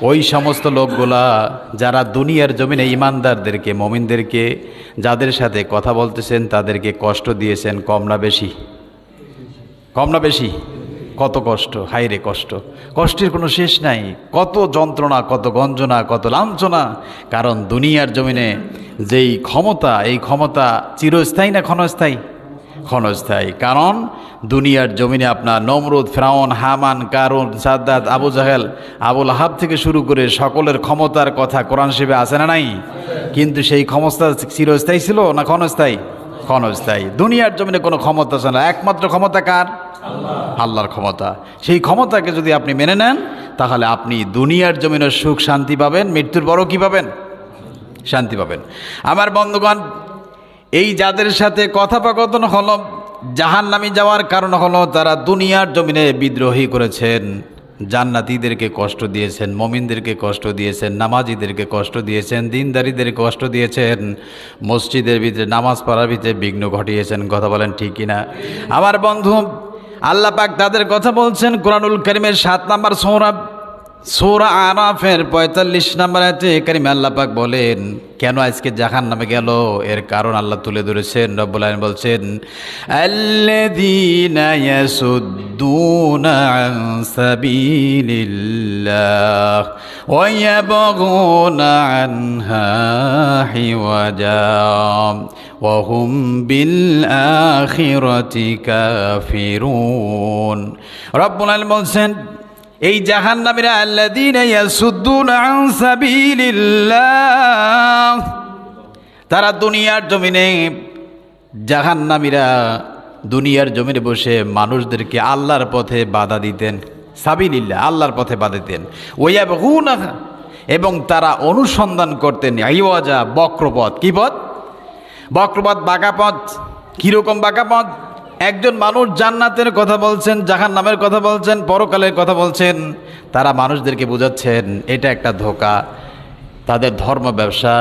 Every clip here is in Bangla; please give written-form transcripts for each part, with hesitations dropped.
ওই সমস্ত লোকগুলা যারা দুনিয়ার জমিনে ইমানদারদেরকে, মুমিনদেরকে যাদের সাথে কথা বলতেছেন তাদেরকে কষ্ট দিয়েছেন, কম না বেশি? কম না বেশি? কত কষ্ট, হায়রে কষ্ট, কষ্টের কোনো শেষ নাই, কত যন্ত্রণা, কত গঞ্জনা, কত লাঞ্ছনা। কারণ দুনিয়ার জমিনে যেই ক্ষমতা, এই ক্ষমতা চিরস্থায়ী না ক্ষণস্থায়ী? ক্ষণস্থায়ী। কারণ দুনিয়ার জমিনে আপনার নমরুদ, ফিরআউন, হামান, কারুন, সাদ্দাত, আবু জাহেল, আবুল আহাব থেকে শুরু করে সকলের ক্ষমতার কথা কোরআন শরীফে আছে না নাই? কিন্তু সেই ক্ষমতা চিরস্থায়ী ছিল না ক্ষণস্থায়ী? ক্ষণস্থায়ী। দুনিয়ার জমিনে কোনো ক্ষমতা আছে না, একমাত্র ক্ষমতা কার? আল্লাহর ক্ষমতা। সেই ক্ষমতাকে যদি আপনি মেনে নেন তাহলে আপনি দুনিয়ার জমিনে সুখ শান্তি পাবেন, মৃত্যুর পরও কি পাবেন? শান্তি পাবেন। আমার বন্ধুগণ, এই যাদের সাথে কথোপকথন হলো, জাহান্নামী যাওয়ার কারণ হলো তারা দুনিয়ার জমিনে বিদ্রোহী করেছেন, জান্নাতীদেরকে কষ্ট দিয়েছেন, মুমিনদেরকে কষ্ট দিয়েছেন, নামাজীদেরকে কষ্ট দিয়েছেন, দিনদারীদেরকে কষ্ট দিয়েছেন, মসজিদের ভিতরে নামাজ পড়ার ভিতরে বিঘ্ন ঘটিয়েছেন। কথা বলেন ঠিক কিনা? আমার বন্ধু, আল্লাহ পাক তাদের কথা বলছেন কোরআনুল কারীমের 7 নম্বর সূরা আরাফের 45 নম্বর আয়াতে কারিমে আল্লাহ পাক বলেন কেন আজকে জাহান্নামে গেল, এর কারণ আল্লাহ তুলে ধরেছেন। রব্বুল আলামিন বলছেন, আল্লাযীনা ইয়াসুদ্দুনা আন সাবিলিল্লাহ ওয়া ইয়াবগুনা আনহা হিওয়াজা ওয়া হুম বিল আখিরাতি কাফিরুন। রব্বুল আলামিন বলছেন, এই জাহান্নামীরা আল্লাযীনা ইয়াসুদ্দুনা আন সাবিলিল্লাহ, তারা দুনিয়ার জমিনে, জাহান্নামীরা দুনিয়ার জমিনে বসে মানুষদেরকে আল্লাহর পথে বাধা দিতেন। সাবিলিল্লাহ, আল্লাহর পথে বাধা দিতেন। ওয়ায়াবগুনা, এবং তারা অনুসন্ধান করতেন আইওয়াজা, বক্রপথ। কি পথ? বক্রপথ, বাঁকা পথ। কীরকম বাঁকা পথ? একজন মানুষ জান্নাতের কথা বলছেন, জাহান্নামের কথা বলছেন, পরকালের কথা বলছেন, তারা মানুষদেরকে বোঝাচ্ছেন এটা একটা ধোঁকা। তাদের ধর্ম ব্যবসা,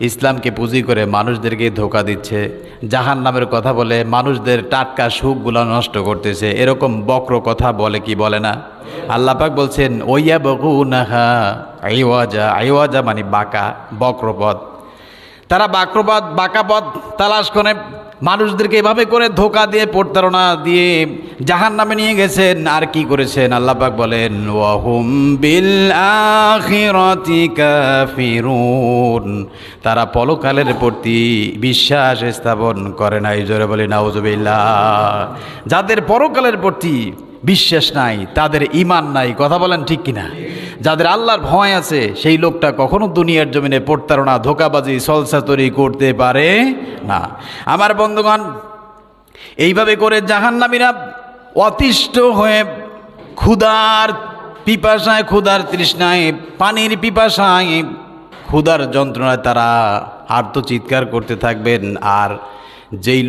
ইসলামকে পুঁজি করে মানুষদেরকে ধোঁকা দিচ্ছে, জাহান্নামের কথা বলে মানুষদের টাটকা সুখগুলো নষ্ট করতেছে। এরকম বক্র কথা বলে কি বলে না? আল্লাহ পাক বলছেন ওয়ায়াবগুনাহা আইওয়াজা, আইওয়াজা মানে বাঁকা, বক্রপথ। তারা বক্রপথ, বাঁকা পথ তালাশ করে মানুষদেরকে এভাবে করে ধোঁকা দিয়ে, প্রতারণা দিয়ে জাহান্নামে নিয়ে গেছেন। আর কি করেছেন? আল্লাহ পাক বলেন ওয়া হুম বিল আখিরাতি কাফিরুন, তারা পরকালের প্রতি বিশ্বাস স্থাপন করে নাই। জোরে বলি নাউজুবিল্লাহ। যাদের পরকালের প্রতি বিশ্বাস নাই তাদের ঈমান নাই। কথা বলেন ঠিক কিনা? যাদের আল্লাহর ভয় আছে সেই লোকটা কখনো দুনিয়ার জমিনে প্রতারণা, ধোঁকাবাজি, ছলচাতুরি করতে পারে না। আমার বন্ধুগণ, এইভাবে করে জাহান্নামীরা অতিষ্ঠ হয়ে ক্ষুধার পিপাসায়, ক্ষুধার তৃষ্ণায়, পানির পিপাসায়, ক্ষুধার যন্ত্রণায় তারা আর্তচিৎকার করতে থাকবেন। আর যেই লোক